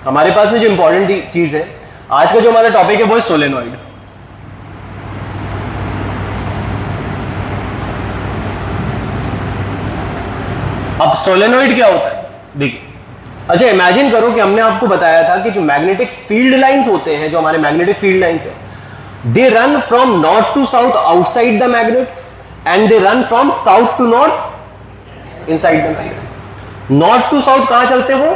हमारे पास में जो इंपॉर्टेंट चीज है आज का जो हमारा टॉपिक है वो है सोलेनॉइड। अब सोलेनॉइड क्या होता है देखिए। अच्छा इमेजिन करो कि हमने आपको बताया था कि जो मैग्नेटिक फील्ड लाइंस होते हैं, जो हमारे मैग्नेटिक फील्ड लाइंस है, they run from north to south outside the magnet and they run from south to north inside the magnet. North to south कहां चलते हैं वो?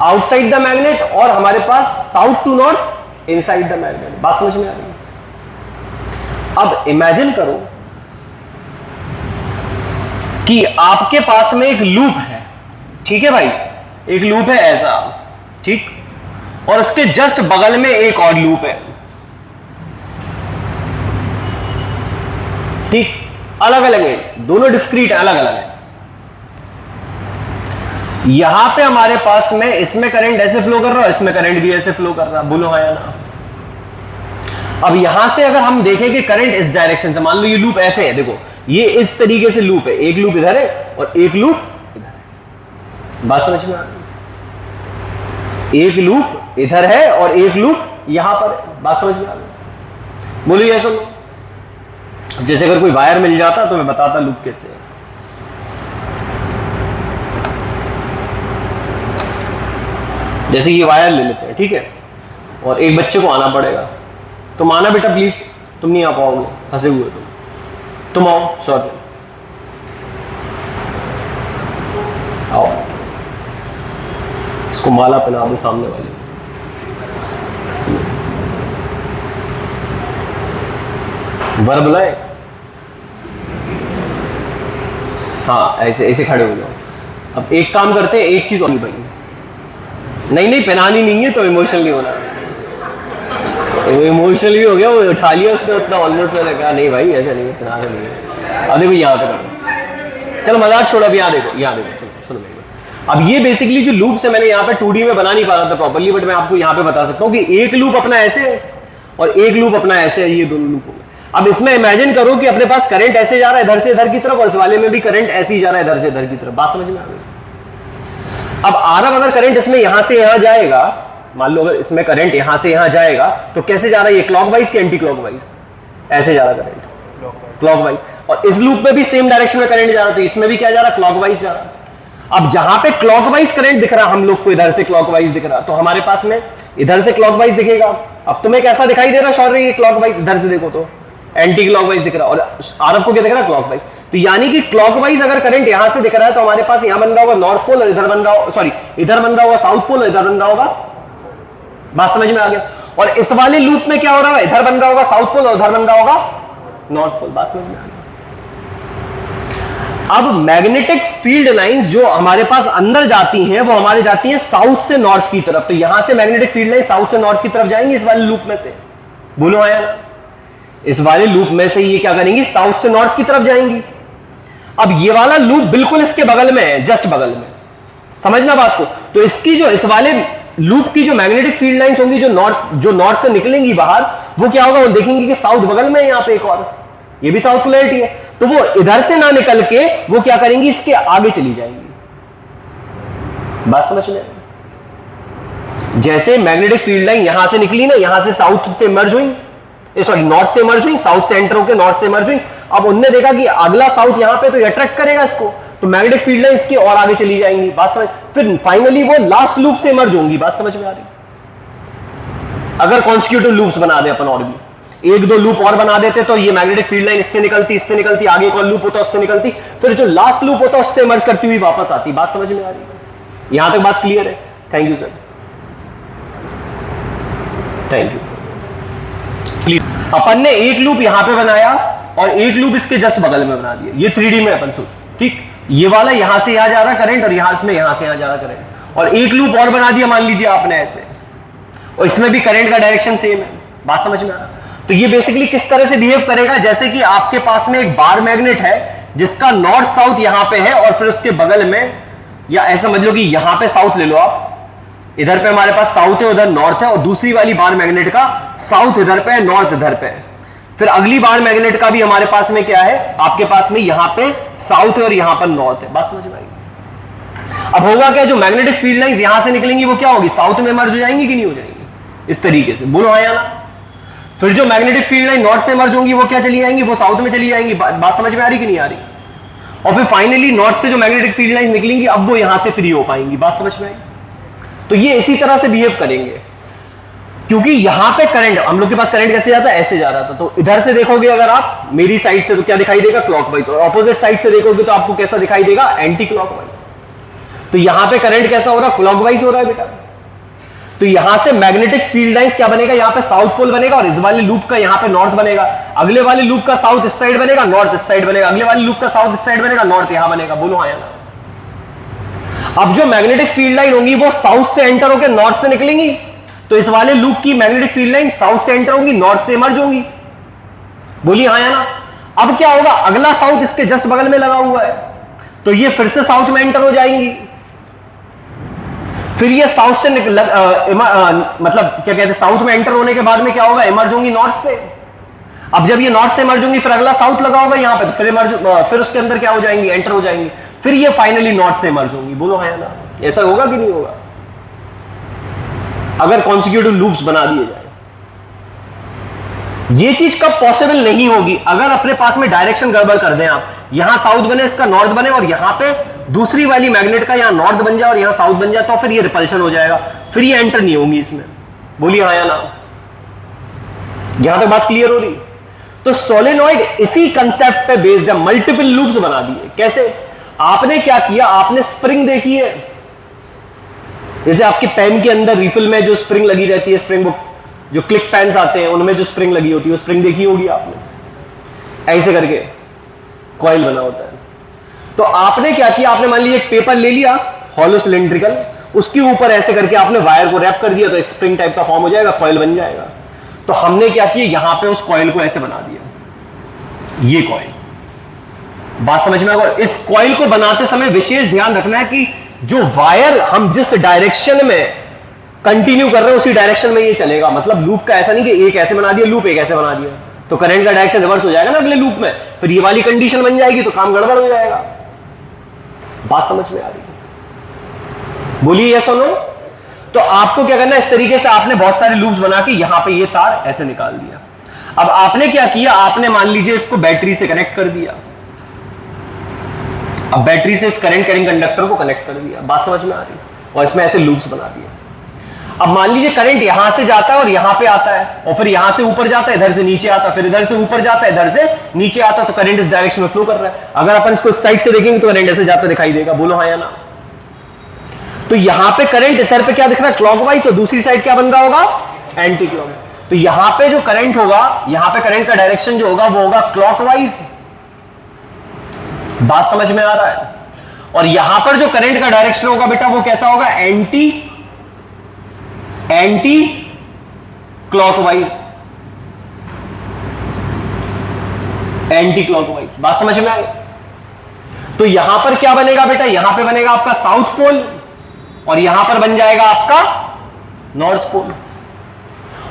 आउटसाइड द मैग्नेट, और हमारे पास south to north inside the magnet. बात समझ में आ रही है? अब इमेजिन करो कि आपके पास में एक लूप है, ठीक है भाई, एक लूप है ऐसा, ठीक, और उसके जस्ट बगल में एक और लूप है, ठीक, अलग अलग है, दोनों डिस्क्रीट अलग अलग है। यहां पे हमारे पास में इसमें करंट ऐसे फ्लो कर रहा है, इसमें करंट भी ऐसे फ्लो कर रहा है, बोलो हाँ या ना। अब यहां से अगर हम देखें कि करंट इस डायरेक्शन से, मान लो ये लूप ऐसे है, देखो ये इस तरीके से लूप है, एक लूप इधर है और एक लूप इधर है। बात समझ में आ रही? एक लूप इधर है और एक लूप यहां पर है। बात समझ में आ रही? बोलो ये सुनो। अब जैसे अगर कोई वायर मिल जाता तो मैं बताता लूप कैसे है। जैसे ये वायर ले लेते हैं, ठीक है, और एक बच्चे को आना पड़ेगा, तुम आना बेटा प्लीज, तुम नहीं आ पाओगे, फंसे हुए तुम आओ शॉर्ट, आओ, इसको माला पहना दो सामने वाले। वर बुलाए, हाँ ऐसे ऐसे खड़े हो जाओ। अब एक काम करते हैं, एक चीज और भाई, नहीं पहनानी नहीं है तो इमोशनल नहीं होना। वो इमोशनल भी हो गया, वो उठा लिया उसने उतना ऑलमोस्ट, मैंने कहा नहीं भाई ऐसा नहीं है, पहनाना नहीं है। अब देखो यहाँ पे करो, चलो मजाक छोड़ो, अब यहाँ देखो, यहाँ देखो, सुनो मेरी बात। अब ये बेसिकली जो लूप्स है, मैंने यहाँ पे 2D में बना नहीं पा रहा था प्रॉपर्ली, बट मैं आपको यहाँ पे बता सकता हूँ कि एक लूप अपना ऐसे है और एक लूप अपना ऐसे है, ये दोनों लूप हो गए। अब इसमें इमेजिन करो कि अपने पास करंट ऐसे जा रहा है इधर से इधर की तरफ, और इस वाले में भी करंट ऐसे ही जा रहा है इधर से इधर की तरफ। बात समझ में आ गई? अब आरब अगर करंट इसमें यहां से यहां जाएगा, मान लो अगर इसमें करंट यहां से यहां जाएगा तो कैसे जा रहा है ये, क्लॉकवाइज कि एंटी क्लॉकवाइज? ऐसे जा रहा है करंट, क्लॉकवाइज। और इस लूप में भी सेम डायरेक्शन में करंट जा रहा है, तो इसमें भी क्या जा रहा है, क्लॉकवाइज जा रहा है। अब जहां पे क्लॉकवाइज करंट दिख रहा हम लोग को, इधर से क्लॉकवाइज दिख रहा, तो हमारे पास में इधर से क्लॉकवाइज दिखेगा। अब तुम्हें कैसा दिखाई दे रहा शौर्य, ये क्लॉकवाइज, इधर से देखो तो एंटी क्लॉकवाइज दिख रहा, और आरब को क्या दिख रहा है, क्लॉकवाइज। तो यानी कि क्लॉकवाइज अगर करंट यहां से दिख रहा है तो हमारे पास यहां बन रहा होगा नॉर्थ पोल, और इधर बन रहा होगा, सॉरी इधर बन रहा होगा साउथ पोल, और इधर बन रहा होगा। बात समझ में आ गया? और इस वाले लूप में क्या हो रहा है, इधर बन रहा होगा साउथ पोल और उधर बन रहा होगा नॉर्थ पोल। बात समझ में आ गया? अब मैग्नेटिक फील्ड लाइंस जो हमारे पास अंदर जाती हैं वो हमारे जाती हैं साउथ से नॉर्थ की तरफ। तो यहां से मैग्नेटिक फील्ड लाइन साउथ से नॉर्थ की तरफ जाएंगी इस वाले लूप में से, बोलो आया ना? इस वाले लूप में से ये क्या करेंगी, साउथ से नॉर्थ की तरफ जाएंगी। अब ये वाला लूप बिल्कुल इसके बगल में है, जस्ट बगल में, समझना बात को। तो इसकी जो इस वाले लूप की जो मैग्नेटिक फील्ड लाइंस होंगी जो नॉर्थ से निकलेंगी बाहर, वो क्या होगा, वो देखेंगे कि साउथ बगल में है, यहां पे एक और, ये भी साउथ पोलैरिटी है, तो वो इधर से ना निकल के वो क्या करेंगी, इसके आगे चली जाएंगी। बात समझ में? जैसे मैग्नेटिक फील्ड लाइन यहां से निकली ना, यहां से साउथ से मर्ज हुई, सॉरी नॉर्थ से मर्ज हुई, साउथ से एंटर होकर नॉर्थ से मर्ज हुई। अब उनने देखा कि अगला साउथ यहां पे तो अट्रैक्ट करेगा इसको, तो मैग्नेटिक फील्ड लाइन इसकी और आगे चली जाएंगी। बात समझ? फिर फाइनली वो लास्ट लूप से मर्ज होंगी। बात समझ में आ रही? अगर कॉन्सिक्यूटिव लूप्स बना दे अपन, और भी एक दो लूप और बना देते तो ये मैग्नेटिक फील्ड लाइन इससे निकलती, आगे एक और लूप होता उससे निकलती, फिर जो लास्ट लूप होता उससे मर्ज करती हुई वापस आती। बात समझ में आ रही है? यहां तक बात क्लियर है? Thank you sir, thank you. अपन ने एक लूप यहां पे बनाया और एक लूप इसके जस्ट बगल में बना दिया, ये 3D में अपन सोचो, ठीक, ये वाला यहां से यहां जा रहा करंट और यहां से यहां जा रहा करंट, और एक लूप और बना दिया मान लीजिए आपने ऐसे, और इसमें भी करंट का डायरेक्शन सेम है। बात समझ में आ रहा? तो ये बेसिकली किस तरह से बिहेव करेगा, जैसे कि आपके पास में एक बार मैग्नेट है जिसका नॉर्थ साउथ यहां पे है, और फिर उसके बगल में, या ऐसा समझ लो कि यहां पे साउथ ले लो आप, इधर पे हमारे पास साउथ है उधर नॉर्थ है, और दूसरी वाली बार मैग्नेट का साउथ इधर पे है नॉर्थ इधर पे है, फिर अगली बार मैग्नेट का भी हमारे पास में क्या है, आपके पास में यहां पे साउथ है और यहां पर नॉर्थ है। बात समझ में आई? अब होगा क्या, जो मैग्नेटिक फील्ड लाइंस यहां से निकलेंगी वो क्या होगी, साउथ में मर्ज हो जाएंगी कि नहीं हो जाएंगी, इस तरीके से, बोलो हाँ या ना। फिर जो मैग्नेटिक फील्ड लाइन नॉर्थ से मर्ज होंगी वो क्या चली जाएंगी, वो साउथ में चली जाएंगी। बात समझ में आ रही कि नहीं आ रही। और फिर फाइनली नॉर्थ से जो मैग्नेटिक फील्ड लाइन निकलेंगी अब वो यहां से फ्री हो पाएंगी। बात समझ में आई। तो ये इसी तरह से बिहेव करेंगे, क्योंकि यहां पे करंट, हम लोग के पास करंट कैसे जाता है, ऐसे जा रहा था। तो इधर से देखोगे अगर आप मेरी साइड से तो क्या दिखाई देगा, क्लॉकवाइज। और ऑपोजिट साइड से देखोगे तो आपको कैसा दिखाई देगा, एंटी क्लॉकवाइज। तो यहां पे करंट कैसा हो रहा है, क्लॉकवाइज हो रहा है बेटा। तो यहां से मैग्नेटिक फील्ड लाइंस क्या बनेगा, यहां पे साउथ पोल बनेगा और इस वाले लूप का यहां पे नॉर्थ बनेगा। अगले वाले लूप का साउथ इस साइड बनेगा, नॉर्थ इस साइड बनेगा। अगले वाले लूप का साउथ इस साइड बनेगा, नॉर्थ यहां बनेगा। बोलो हाँ या ना। अब जो मैग्नेटिक फील्ड लाइन होगी वो साउथ से एंटर होकर नॉर्थ से निकलेंगी। तो इस वाले लूप की मैग्नेटिक फील्ड लाइन साउथ से एंटर होगी, नॉर्थ से इमर्ज होंगी। बोलिए हाँ या ना। अब क्या होगा, अगला साउथ इसके जस्ट बगल में लगा हुआ है, तो ये फिर से साउथ में एंटर हो जाएंगी। फिर ये साउथ से मतलब क्या कहते हैं, साउथ में एंटर होने के बाद में क्या होगा, इमर्ज होंगी नॉर्थ से। अब जब ये नॉर्थ से इमर्ज होंगी फिर अगला साउथ लगा होगा यहां पे, तो फिर उसके अंदर क्या हो जाएंगी, एंटर हो जाएंगी। फिर ये फाइनली नॉर्थ से इमर्ज होंगी। बोलो हाँ या ना। ऐसा होगा कि नहीं होगा, अगर कॉन्सिक्यूटिव लूप्स बना दिए जाए। ये चीज कब पॉसिबल नहीं होगी, अगर अपने पास में डायरेक्शन गड़बड़ कर दें आप, यहां साउथ बने इसका नॉर्थ बने और यहां पे दूसरी वाली मैग्नेट का यहां नॉर्थ बन जाए और यहां साउथ बन जाए, तो फिर ये रिपल्शन हो जाएगा, फिर ये एंटर नहीं होंगी इसमें। बोलिए हाँ या ना। यहां तक बात क्लियर हो रही। तो सोलेनॉइड इसी कंसेप्ट पे बेस्ड है, मल्टीपल लूप्स बना दिए। कैसे, आपने क्या किया, आपने स्प्रिंग देखी है, जैसे आपके पेन के अंदर रिफिल में जो स्प्रिंग लगी रहती है, स्प्रिंग बुक जो क्लिक पेन्स आते हैं उनमें जो स्प्रिंग लगी होती है, वो स्प्रिंग देखी होगी आपने, ऐसे करके कॉइल बना होता है। तो आपने क्या किया, आपने मान लीजिए एक पेपर ले लिया हॉलो सिलिंड्रिकल, उसके ऊपर ऐसे करके आपने वायर को रैप कर दिया, तो एक स्प्रिंग टाइप का फॉर्म हो जाएगा, कॉइल बन जाएगा। तो हमने क्या किया, यहां पे उस कॉइल को ऐसे बना दिया, ये कॉइल। बात समझ में आएगा। इस कॉइल को बनाते समय विशेष ध्यान रखना है कि जो वायर हम जिस डायरेक्शन में कंटिन्यू कर रहे हैं उसी डायरेक्शन में ये चलेगा। मतलब लूप का ऐसा नहीं कि एक ऐसे बना दिया, लूप एक ऐसे बना दिया, तो करंट का डायरेक्शन रिवर्स हो जाएगा ना अगले लूप में, फिर ये वाली कंडीशन बन जाएगी तो काम गड़बड़ हो जाएगा। बात समझ में आ रही है, बोलिए यस और नो। तो आपको क्या करना है, इस तरीके से आपने बहुत सारे लूप्स बना के यहां पे ये तार ऐसे निकाल दिया। अब आपने क्या किया, आपने मान लीजिए इसको बैटरी से कनेक्ट कर दिया। अब बैटरी से इस करंट कैरिंग कंडक्टर को कनेक्ट कर दिया। बात समझ में आ रही, और इसमें ऐसे लूप्स बना दिए। अब मान लीजिए करंट यहां से जाता है और यहां पे आता है, और फिर यहां से ऊपर जाता है, इधर से नीचे आता है, फिर इधर से ऊपर जाता है, इधर से नीचे आता है, तो करंट इस डायरेक्शन में फ्लो कर रहा है। अगर अपन इसको इस साइड से देखेंगे तो करंट ऐसे जाता दिखाई देगा। बोलो हाँ या ना। तो यहां पे करंट इस साइड पे क्या दिख रहा है, क्लॉकवाइज, तो दूसरी साइड क्या बन रहा होगा, एंटी क्लॉकवाइज। तो यहां पे जो करंट होगा, यहां पे करंट का डायरेक्शन जो होगा वो होगा क्लॉकवाइज। बात समझ में आ रहा है। और यहां पर जो करंट का डायरेक्शन होगा बेटा वो कैसा होगा, एंटी क्लॉकवाइज, एंटी क्लॉकवाइज। बात समझ में आई। तो यहां पर क्या बनेगा बेटा, यहां पे बनेगा आपका साउथ पोल और यहां पर बन जाएगा आपका नॉर्थ पोल।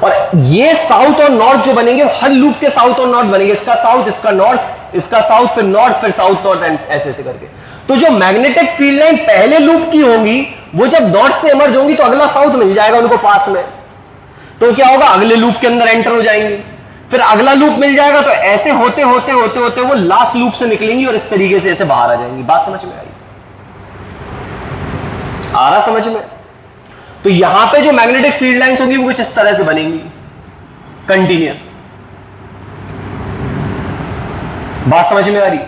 और ये साउथ और नॉर्थ जो बनेंगे हर लूप के साउथ और नॉर्थ बनेंगे, इसका साउथ, इसका नॉर्थ, इसका साउथ, फिर नॉर्थ, फिर साउथ नॉर्थ, ऐसे ऐसे करके। तो जो मैग्नेटिक फील्ड लाइन पहले लूप की होंगी वो जब नॉर्थ से इमर्ज होंगी तो अगला साउथ मिल जाएगा उनको पास में, तो क्या होगा, अगले लूप के अंदर एंटर हो जाएंगी, फिर अगला लूप मिल जाएगा, तो ऐसे होते होते होते होते वो लास्ट लूप से निकलेंगी और इस तरीके से ऐसे बाहर आ जाएंगी। बात समझ में आई, आ रहा समझ में। तो यहां पे जो मैग्नेटिक फील्ड लाइंस होंगी वो कुछ इस तरह से बनेंगी, कंटिन्यूअस। बात समझ में आ रही।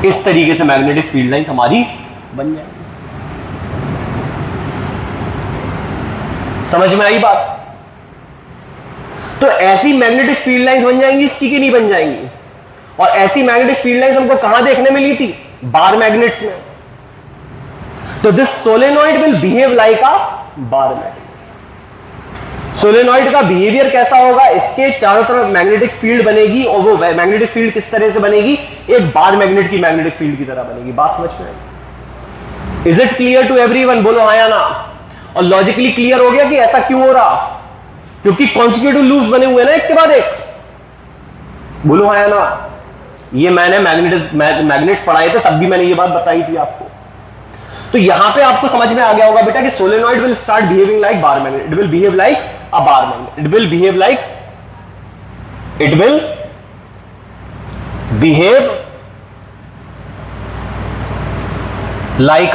इस तरीके से मैग्नेटिक फील्ड लाइंस हमारी बन जाएगी। समझ में आई बात। तो ऐसी मैग्नेटिक फील्ड लाइंस बन जाएंगी इसकी कि नहीं बन जाएंगी। और ऐसी मैग्नेटिक फील्ड लाइंस हमको कहां देखने मिली थी, बार मैग्नेट्स में। तो this solenoid will behave like a bar magnet. Solenoid का बिहेवियर कैसा होगा, इसके चारों तरफ मैग्नेटिक फील्ड बनेगी और वो मैग्नेटिक फील्ड किस तरह से बनेगी, एक बार मैग्नेट की मैग्नेटिक फील्ड की तरह बनेगी। बात समझ में आई। Is it clear to everyone, बोलो हाँ या ना। और लॉजिकली क्लियर हो गया कि ऐसा क्यों हो रहा, क्योंकि कॉन्सिक्यूटिव लूप्स बने हुए ना एक के बाद एक। बोलो हाँ या ना। ये मैंने मैग्नेट्स पढ़ाए थे, तब भी मैंने ये बात बताई थी आपको। तो यहां पे आपको समझ में आ गया होगा बेटा कि solenoid will start behaving like bar magnet, it will behave like a bar magnet, it will behave like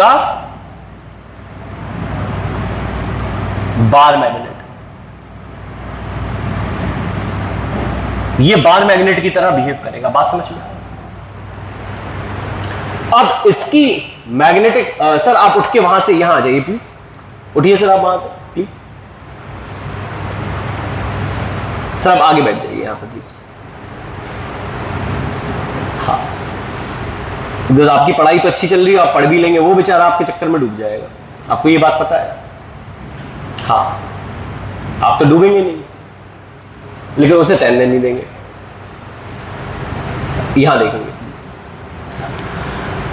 a bar magnet. ये बार मैग्नेट की तरह बिहेव करेगा, बात समझ में। अब इसकी मैग्नेटिक सर आप उठ के वहां से यहां आ जाइए प्लीज, उठिए सर आप वहां से प्लीज, सर आप आगे बैठ जाइए यहां पर प्लीज। हाँ, बिकॉज आपकी पढ़ाई तो अच्छी चल रही है, आप पढ़ भी लेंगे, वो बेचारा आपके चक्कर में डूब जाएगा, आपको ये बात पता है। हाँ, आप तो डूबेंगे नहीं, लेकिन उसे तैरने नहीं देंगे। यहां देखेंगे प्लीज।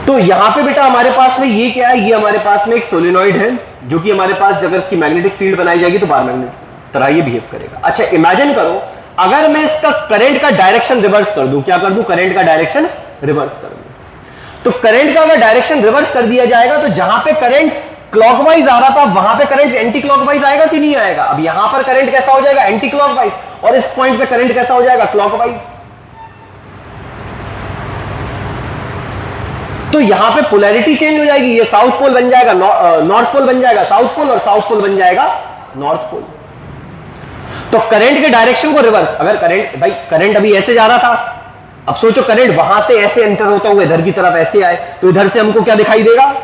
तो यहां पे बेटा हमारे पास में ये क्या है, ये हमारे पास में एक सोलेनॉइड है, जो कि हमारे पास अगर इसकी मैग्नेटिक फील्ड बनाई जाएगी तो बार मैग्नेट तरह ये बिहेव करेगा। अच्छा इमेजिन करो अगर मैं इसका करंट का डायरेक्शन रिवर्स कर दूं, क्या कर दूं, करंट का डायरेक्शन रिवर्स कर दूं, तो करंट का अगर डायरेक्शन रिवर्स कर दिया जाएगा तो जहां पे करंट क्लॉकवाइज आ रहा था वहां पे करंट एंटी क्लॉकवाइज आएगा कि नहीं आएगा। अब यहां पर करंट कैसा हो जाएगा, एंटी क्लॉकवाइज, और इस पॉइंट पे करंट कैसा हो जाएगा, क्लॉकवाइज। तो यहां पे पोलैरिटी चेंज हो जाएगी, ये साउथ पोल बन जाएगा नॉर्थ पोल बन जाएगा साउथ पोल, और साउथ पोल बन जाएगा नॉर्थ पोल। तो करंट के डायरेक्शन को रिवर्स, अगर करंट भाई करंट अभी ऐसे जा रहा था, अब सोचो करंट वहां से ऐसे एंटर होता हुआ इधर की तरफ ऐसे आए, तो इधर से हमको क्या दिखाई देगा,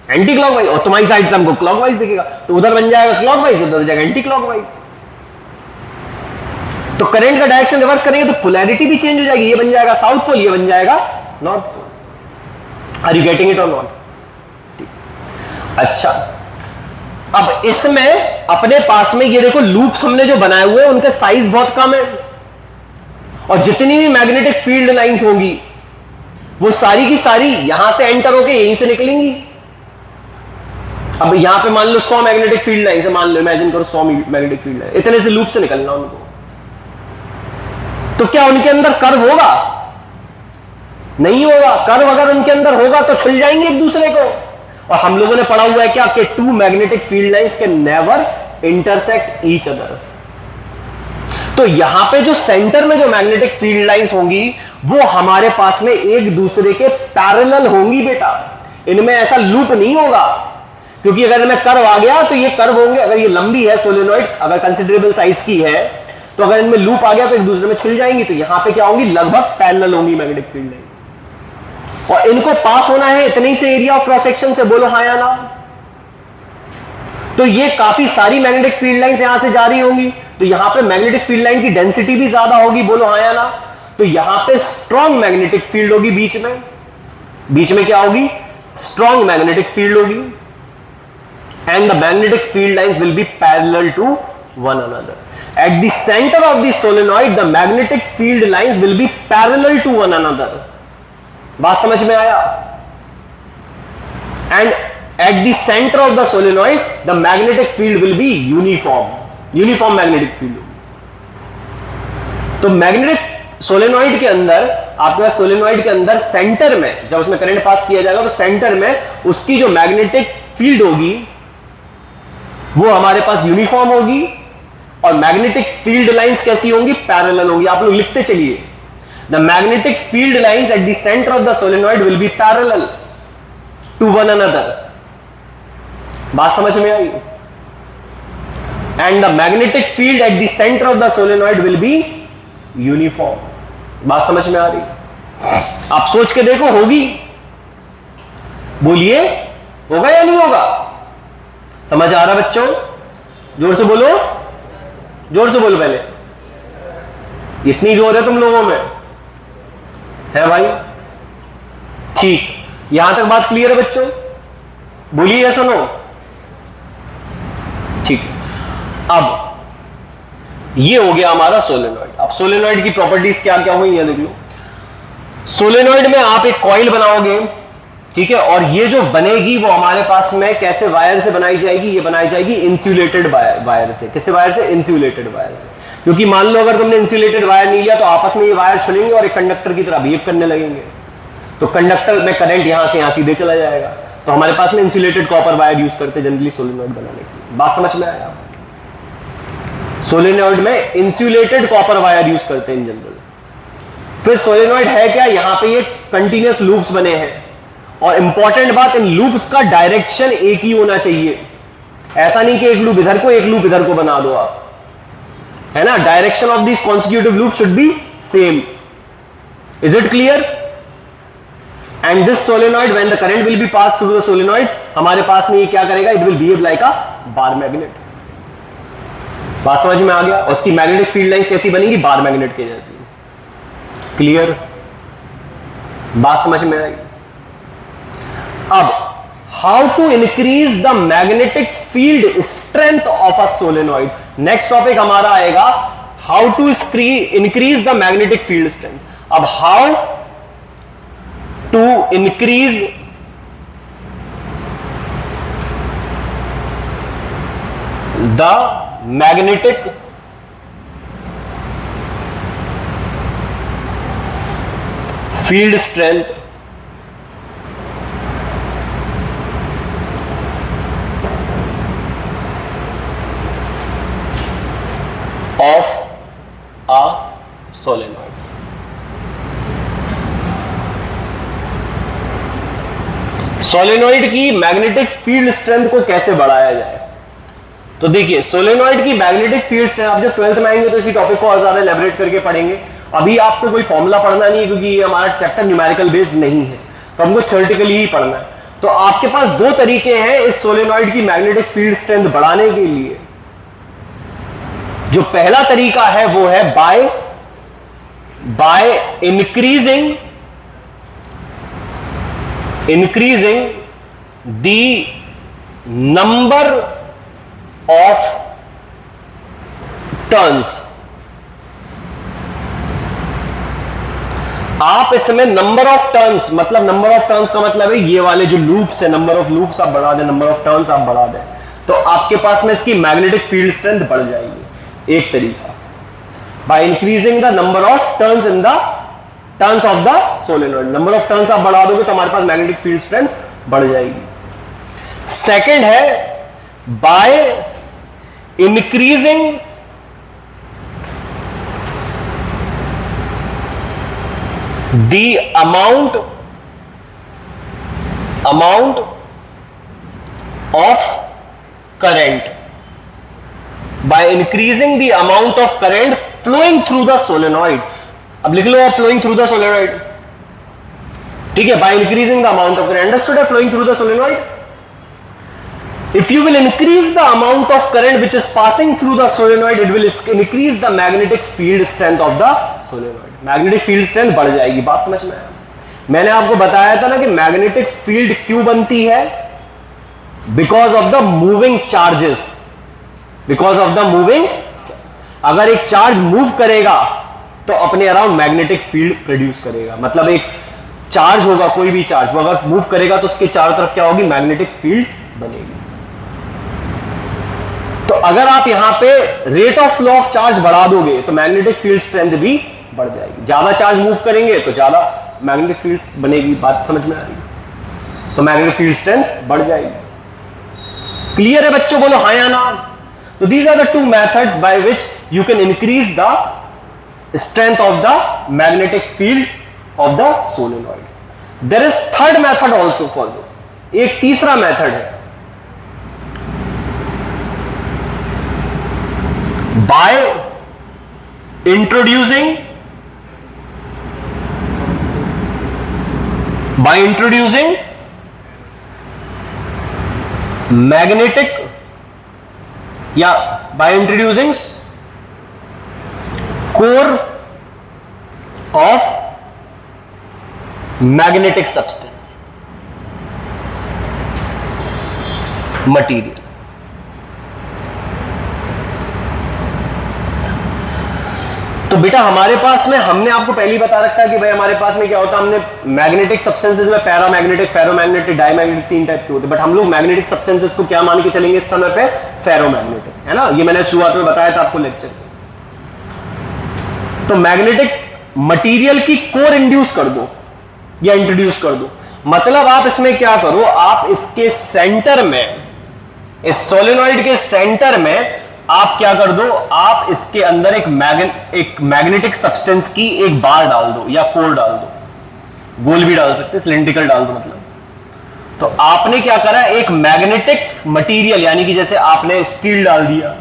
एंटी क्लॉकवाइज, और तुम्हारी साइड से हमको क्लॉकवाइज दिखेगा, तो उधर बन जाएगा क्लॉकवाइज, उधर हो जाएगा एंटी क्लॉकवाइज। तो करंट का डायरेक्शन रिवर्स करेंगे तो पोलैरिटी भी चेंज हो जाएगी, ये बन जाएगा साउथ पोल, ये बन जाएगा north pole. Are you getting it और नॉट? अच्छा, अब इसमें अपने पास में ये देखो लूप्स हमने जो बनाए हुए हैं उनके साइज बहुत कम है, और जितनी भी मैग्नेटिक फील्ड लाइंस होंगी वो सारी की सारी यहां से एंटर होके यहीं से निकलेंगी। अब यहां पे मान लो 100 मैग्नेटिक फील्ड लाइन से, मान लो इमेजिन करो 100 मैग्नेटिक फील्ड लाइन, इतने से लूप से निकलना उनको, तो क्या उनके अंदर कर्व होगा? नहीं होगा। कर्व अगर उनके अंदर होगा तो छुल जाएंगे एक दूसरे को। और हम लोगों ने पढ़ा हुआ है क्या कि two magnetic field lines can never intersect each other. तो यहां पे जो सेंटर में जो मैग्नेटिक फील्ड लाइंस होंगी वो हमारे पास में एक दूसरे के पैरेलल होंगी बेटा, इनमें ऐसा लूप नहीं होगा, क्योंकि अगर इनमें कर्व आ गया तो ये कर्व होंगे, अगर ये लंबी है सोलेनॉइड, अगर कंसिडरेबल साइज की है, तो अगर इनमें लूप आ गया तो एक दूसरे में छुल जाएंगी, तो यहां पे क्या होंगी, लगभग पैरेलल होंगी मैग्नेटिक फील्ड लाइंस, और इनको पास होना है इतने ही से एरिया ऑफ क्रॉस सेक्शन से, बोलो हाँ या ना। तो ये काफी सारी मैग्नेटिक फील्ड लाइंस यहां से जा रही होंगी, तो यहां पे मैग्नेटिक फील्ड लाइन की डेंसिटी भी ज्यादा होगी, बोलो हाँ या ना। तो यहां पे स्ट्रॉन्ग मैग्नेटिक फील्ड होगी, बीच में क्या होगी, स्ट्रॉन्ग मैग्नेटिक फील्ड होगी, and the magnetic field lines will be parallel to one another. At the center of the solenoid, the magnetic field lines will be parallel to one another. बात समझ में आया? And at the center of the solenoid, the magnetic field will be uniform magnetic field. तो magnetic solenoid के अंदर, आपके पास solenoid के अंदर सेंटर में जब उसमें करंट पास किया जाएगा तो सेंटर में उसकी जो मैग्नेटिक फील्ड होगी वो हमारे पास यूनिफॉर्म होगी, और मैग्नेटिक फील्ड लाइंस कैसी होंगी, पैरेलल होंगी। आप लोग लिखते चलिए, the magnetic field lines at the centre of the solenoid will be parallel to one another. बात समझ में आई? And the magnetic field at the centre of the solenoid will be uniform. बात समझ में आ रही? आप सोच के देखो, होगी? बोलिए, होगा या नहीं होगा? समझ आ रहा बच्चों? जोर से बोलो, जोर से बोलो पहले। इतनी जोर है तुम लोगों में, है भाई? ठीक, यहां तक बात क्लियर है बच्चों? बोलिए या सुनो? ठीक, अब ये हो गया हमारा सोलेनॉइड। अब सोलेनॉइड की प्रॉपर्टीज क्या क्या हुई है देख लो। सोलेनॉइड में आप एक कॉइल बनाओगे, ठीक है, और ये जो बनेगी वो हमारे पास में कैसे वायर से बनाई जाएगी, ये बनाई जाएगी इंसुलेटेड वायर से। किससे वायर से? इंसुलेटेड वायर से। क्योंकि मान लो अगर तुमने इंसुलेटेड वायर नहीं लिया तो आपस में ये वायर छुलेंगे और एक कंडक्टर की तरह बिहेव करने लगेंगे, तो कंडक्टर में करंट यहां से यहां सीधे चला जाएगा। तो हमारे पास में इंसुलेटेड कॉपर वायर यूज करते जनरली सोलेनॉइड बनाने के लिए। बात समझ में आया? सोलेनॉइड में इंसुलेटेड कॉपर वायर यूज करते हैं इन जनरल। फिर सोलेनॉइड है क्या, यहां पे ये कंटिन्यूअस लूप्स बने हैं, और इंपॉर्टेंट बात, इन लूप्स का डायरेक्शन एक ही होना चाहिए। ऐसा नहीं कि एक लूप इधर को एक लूप इधर को बना दो आप, है ना। Direction of this consecutive loop should be same. Is it clear? And this solenoid when the current will be pass through the solenoid, हमारे पास में ये क्या करेगा, it will behave like a bar magnet. बात समझ में आ गया? उसकी मैग्नेटिक फील्ड लाइंस कैसी बनेगी, बार मैग्नेट के जैसी। क्लियर? बात समझ में आई? अब how to increase the magnetic field strength of a solenoid, next topic हमारा आएगा, how to increase the magnetic field strength. अब how to increase the magnetic field strength of a solenoid। Solenoid की magnetic field strength को कैसे बढ़ाया जाए? तो देखिए, सोलेनॉइड की मैग्नेटिक फील्ड स्ट्रेंथ, आप जब 12th में आएंगे तो इसी टॉपिक को और ज्यादा एलैबोरेट करके पढ़ेंगे। अभी आपको कोई फॉर्मूला पढ़ना नहीं है, क्योंकि ये हमारा चैप्टर न्यूमेरिकल बेस्ड नहीं है, तो हमको थ्योरेटिकली ही पढ़ना है। तो आपके पास दो तरीके हैं इस सोलेनॉइड की मैग्नेटिक फील्ड स्ट्रेंथ बढ़ाने के लिए। जो पहला तरीका है वो है by increasing the number of turns. आप इसमें नंबर ऑफ टर्न्स, मतलब नंबर ऑफ टर्न्स का मतलब है ये वाले जो लूप्स है, नंबर ऑफ लूप्स आप बढ़ा दें, नंबर ऑफ टर्न्स आप बढ़ा दें, तो आपके पास में इसकी मैग्नेटिक फील्ड स्ट्रेंथ बढ़ जाएगी। एक तरीका, by increasing the number of turns in the turns of the solenoid, number of turns आप बढ़ा दोगे तो हमारे पास मैग्नेटिक फील्ड स्ट्रेंथ बढ़ जाएगी। सेकंड है by increasing the amount of current, by increasing the amount of current flowing through the solenoid। अब लिख लो आप flowing through the solenoid, ठीक है, by increasing the amount of current। understood है flowing through the solenoid? if you will increase the amount of current which is passing through the solenoid, it will increase the magnetic field strength of the solenoid। magnetic field strength बढ़ जाएगी। बात समझ में आया? मैंने आपको बताया था ना कि मैग्नेटिक फील्ड क्यों बनती है, because of the moving charges, because of the moving. अगर एक चार्ज मूव करेगा तो अपने अराउंड मैग्नेटिक फील्ड प्रोड्यूस करेगा। मतलब एक चार्ज होगा, कोई भी चार्ज, वो अगर मूव करेगा तो उसके चारों तरफ क्या होगी, मैग्नेटिक फील्ड बनेगी। तो अगर आप यहां पे rate of flow of charge बढ़ा दोगे तो मैग्नेटिक फील्ड स्ट्रेंथ भी बढ़ जाएगी। ज्यादा चार्ज मूव करेंगे तो ज्यादा मैग्नेटिक फील्ड बनेगी। बात समझ में आ रही? तो मैग्नेटिक फील्ड स्ट्रेंथ बढ़ जाएगी। क्लियर है बच्चों? बोलो हाँ या ना। So these are the two methods by which you can increase the strength of the magnetic field of the solenoid. There is third method also for this. एक तीसरा मेथड है, by introducing magnetic या by introducing core of magnetic substance material। तो बेटा हमारे पास में, हमने आपको पहले ही बता रखा है कि भाई हमारे पास में क्या होता है, हमने मैग्नेटिक सब्सटेंसेस में पैरामैग्नेटिक, फेरोमैग्नेटिक, डायमैग्नेटिक 3 टाइप के होते हैं। बट हम लोग मैग्नेटिक सब्सटेंसेस को क्या मान के चलेंगे इस समय पे, फेरोमैग्नेटिक, है ना। ये मैंने शुरुआत में बताया था आपको लेक्चर में। तो मैग्नेटिक मटेरियल की कोर इंड्यूस कर दो या इंट्रोड्यूस कर दो। मतलब आप इसमें क्या करो, आप इसके सेंटर में, इस सोलेनॉइड के सेंटर में आप क्या कर दो, आप इसके अंदर एक मैग्नेटिक सब्सटेंस की एक बार डाल दो या कोर डाल दो, गोल भी डाल सकते, सिलिंड्रिकल डाल दो मतलब। तो आपने क्या करा, एक मैग्नेटिक मटेरियल यानी कि जैसे आपने स्टील डाल दिया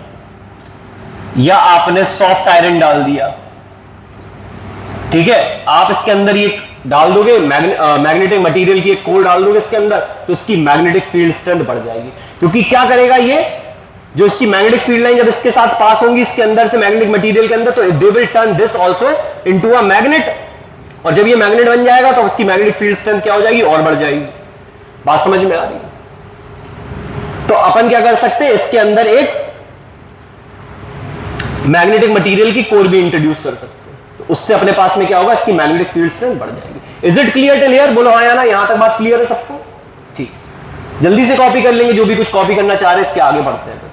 या आपने सॉफ्ट आयरन डाल दिया, ठीक है, आप इसके अंदर ये डाल दोगे, मैग्नेटिक मटेरियल की एक कोर डाल दोगे इसके अंदर, तो इसकी मैग्नेटिक फील्ड स्ट्रेंथ बढ़ जाएगी। क्योंकि क्या करेगा ये, जो इसकी मैग्नेटिक फील्ड लाइन जब इसके साथ पास होंगी इसके अंदर से मैग्नेटिक मटेरियल के अंदर, तो they will turn this also into a magnet, और जब ये मैग्नेट बन जाएगा तो उसकी मैग्नेटिक फील्ड स्ट्रेंथ क्या हो जाएगी, और बढ़ जाएगी। बात समझ में आ रही है? तो अपन क्या कर सकते हैं, इसके अंदर एक मैग्नेटिक मटेरियल की कोर भी इंट्रोड्यूस कर सकते हैं, तो उससे अपने पास में क्या होगा, इसकी मैग्नेटिक फील्ड स्ट्रेंथ बढ़ जाएगी। Is it clear till here? बोलो हाँ या ना, यहां तक बात क्लियर है सबको? ठीक, जल्दी से कॉपी कर लेंगे, जो भी कुछ कॉपी करना चाह रहे हैं, इसके आगे बढ़ते हैं।